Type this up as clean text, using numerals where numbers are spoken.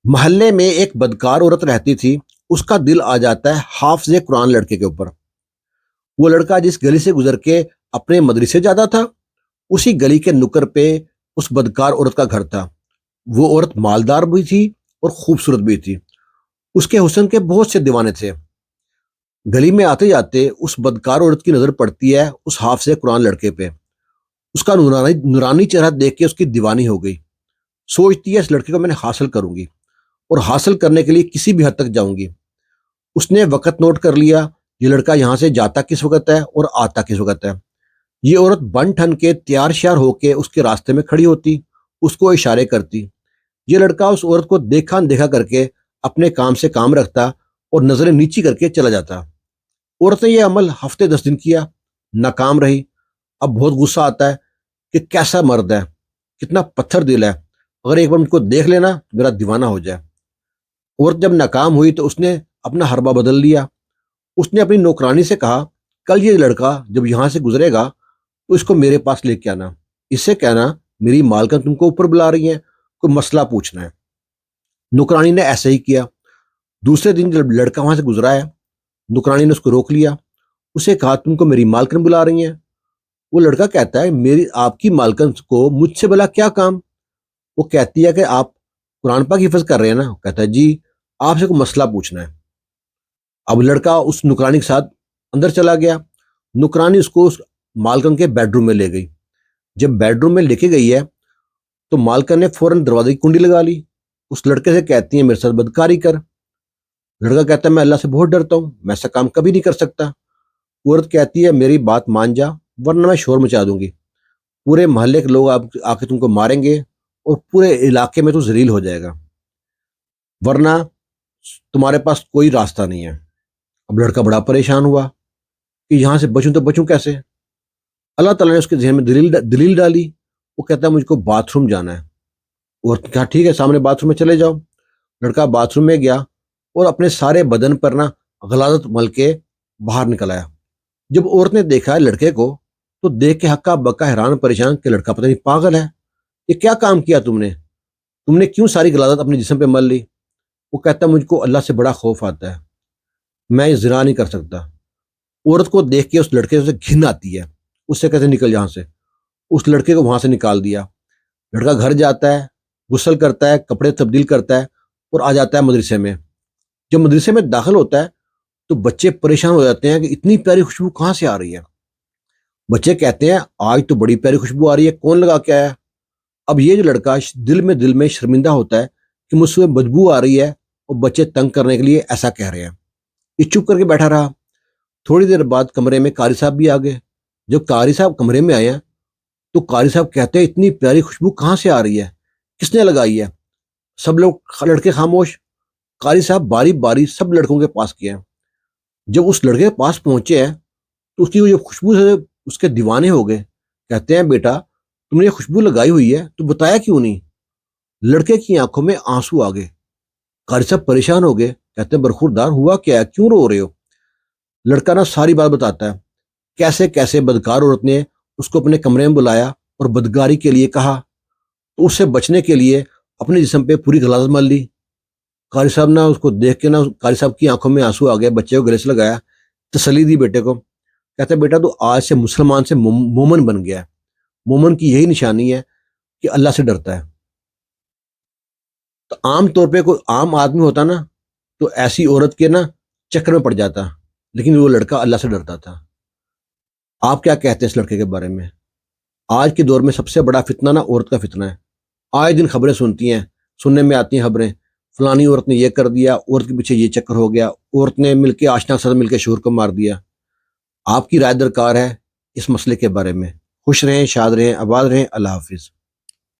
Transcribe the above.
محلے میں ایک بدکار عورت رہتی تھی۔ اس کا دل آ جاتا ہے حافظ قرآن لڑکے کے اوپر۔ وہ لڑکا جس گلی سے گزر کے اپنے مدرسے جاتا تھا، اسی گلی کے نکر پہ اس بدکار عورت کا گھر تھا۔ وہ عورت مالدار بھی تھی اور خوبصورت بھی تھی۔ اس کے حسن کے بہت سے دیوانے تھے۔ گلی میں آتے جاتے اس بدکار عورت کی نظر پڑتی ہے اس حافظ قرآن لڑکے پہ۔ اس کا نورانی چہرہ دیکھ کے اس کی دیوانی ہو گئی۔ سوچتی ہے اس لڑکے کو میں نے حاصل کروں گی اور حاصل کرنے کے لیے کسی بھی حد تک جاؤں گی۔ اس نے وقت نوٹ کر لیا، یہ لڑکا یہاں سے جاتا کس وقت ہے اور آتا کس وقت ہے۔ یہ عورت بن ٹھن کے تیار شیار ہو کے اس کے راستے میں کھڑی ہوتی، اس کو اشارے کرتی۔ یہ لڑکا اس عورت کو دیکھا دیکھا کر کے اپنے کام سے کام رکھتا اور نظریں نیچی کر کے چلا جاتا۔ عورت نے یہ عمل ہفتے 10 دن کیا، ناکام رہی۔ اب بہت غصہ آتا ہے کہ کیسا مرد ہے، کتنا پتھر دل ہے، اگر ایک بار ان کو دیکھ لینا تو میرا دیوانہ ہو جائے۔ عورت جب ناکام ہوئی تو اس نے اپنا حربہ بدل لیا۔ اس نے اپنی نوکرانی سے کہا، کل یہ لڑکا جب یہاں سے گزرے گا تو اس کو میرے پاس لے کے آنا، اس سے کہنا میری مالکن تم کو اوپر بلا رہی ہیں، کوئی مسئلہ پوچھنا ہے۔ نوکرانی نے ایسا ہی کیا۔ دوسرے دن جب لڑکا وہاں سے گزرا ہے، نوکرانی نے اس کو روک لیا، اسے کہا تم کو میری مالکن بلا رہی ہیں۔ وہ لڑکا کہتا ہے میری آپ کی مالکن کو مجھ سے بلا کیا کام؟ وہ کہتی ہے کہ آپ قرآن پاک حفظ کر رہے ہیں نا؟ کہتا ہے جی، آپ سے کوئی مسئلہ پوچھنا ہے۔ اب لڑکا اس نوکرانی کے ساتھ اندر چلا گیا۔ نوکرانی اس کو اس مالکن کے بیڈ روم میں لے گئی۔ جب بیڈ روم میں لے کے گئی ہے تو مالکن نے فوراً دروازے کی کنڈی لگا لی۔ اس لڑکے سے کہتی ہیں میرے ساتھ بدکاری کر۔ لڑکا کہتا ہے میں اللہ سے بہت ڈرتا ہوں، میں ایسا کام کبھی نہیں کر سکتا۔ عورت کہتی ہے میری بات مان جا ورنہ میں شور مچا دوں گی، پورے محلے کے لوگ آ کے تم کو ماریں گے اور پورے علاقے میں تو ذلیل ہو جائے گا، ورنہ تمہارے پاس کوئی راستہ نہیں ہے۔ اب لڑکا بڑا پریشان ہوا کہ یہاں سے بچوں تو بچوں کیسے؟ اللہ تعالیٰ نے اس کے ذہن میں دلیل ڈالی۔ وہ کہتا ہے مجھ کو باتھ روم جانا ہے۔ عورت نے کہا ٹھیک ہے، سامنے باتھ روم میں چلے جاؤ۔ لڑکا باتھ روم میں گیا اور اپنے سارے بدن پر غلاظت مل کے باہر نکل آیا۔ جب عورت نے دیکھا لڑکے کو تو دیکھ کے ہکا بکا حیران پریشان کہ لڑکا پتہ نہیں پاگل ہے، یہ کیا کام کیا تم نے کیوں ساری غلاظت اپنے جسم پہ مل لی؟ وہ کہتا مجھ کو اللہ سے بڑا خوف آتا ہے، میں زنا نہیں کر سکتا۔ عورت کو دیکھ کے اس لڑکے سے گھن آتی ہے، اس سے کہتے نکل یہاں سے۔ اس لڑکے کو وہاں سے نکال دیا۔ لڑکا گھر جاتا ہے، غسل کرتا ہے، کپڑے تبدیل کرتا ہے اور آ جاتا ہے مدرسے میں۔ جب مدرسے میں داخل ہوتا ہے تو بچے پریشان ہو جاتے ہیں کہ اتنی پیاری خوشبو کہاں سے آ رہی ہے۔ بچے کہتے ہیں آج تو بڑی پیاری خوشبو آ رہی ہے، کون لگا کے آیا؟ اب یہ جو لڑکا دل میں شرمندہ ہوتا ہے کہ مجھ سے بدبو آ رہی ہے اور بچے تنگ کرنے کے لیے ایسا کہہ رہے ہیں۔ یہ چپ کر کے بیٹھا رہا۔ تھوڑی دیر بعد کمرے میں قاری صاحب بھی آ گئے۔ جب قاری صاحب کمرے میں آئے ہیں تو قاری صاحب کہتے ہیں اتنی پیاری خوشبو کہاں سے آ رہی ہے، کس نے لگائی ہے؟ سب لوگ لڑکے خاموش۔ قاری صاحب باری باری سب لڑکوں کے پاس گئے ہیں۔ جب اس لڑکے کے پاس پہنچے ہیں تو اس کی جو خوشبو سے اس کے دیوانے ہو گئے۔ کہتے ہیں بیٹا تم نے یہ خوشبو لگائی ہوئی ہے تو بتایا کیوں نہیں؟ لڑکے کی آنکھوں میں آنسو آ گئے۔ قاری صاحب پریشان ہو گئے، کہتے ہیں برخوردار ہوا کیا ہے، کیوں رو رہے ہو؟ لڑکا ساری بات بتاتا ہے، کیسے کیسے بدکار عورت نے اس کو اپنے کمرے میں بلایا اور بدکاری کے لیے کہا، تو اس سے بچنے کے لیے اپنے جسم پہ پوری غلاظت مل لی۔ قاری صاحب اس کو دیکھ کے قاری صاحب کی آنکھوں میں آنسو آ گیا، بچے کو گلے سے لگایا، تسلی دی بیٹے کو۔ کہتے ہیں بیٹا تو آج سے مسلمان سے مومن بن گیا ہے۔ مومن کی یہی نشانی ہے کہ اللہ سے ڈرتا ہے۔ تو عام طور پہ کوئی عام آدمی ہوتا تو ایسی عورت کے چکر میں پڑ جاتا، لیکن وہ لڑکا اللہ سے ڈرتا تھا۔ آپ کیا کہتے ہیں اس لڑکے کے بارے میں؟ آج کے دور میں سب سے بڑا فتنہ عورت کا فتنہ ہے۔ آئے دن خبریں سننے میں آتی ہیں خبریں، فلانی عورت نے یہ کر دیا، عورت کے پیچھے یہ چکر ہو گیا، عورت نے مل کے آشنا کے ساتھ مل کے شوہر کو مار دیا۔ آپ کی رائے درکار ہے اس مسئلے کے بارے میں۔ خوش رہیں، شاد رہیں، آباد رہیں۔ اللہ حافظ۔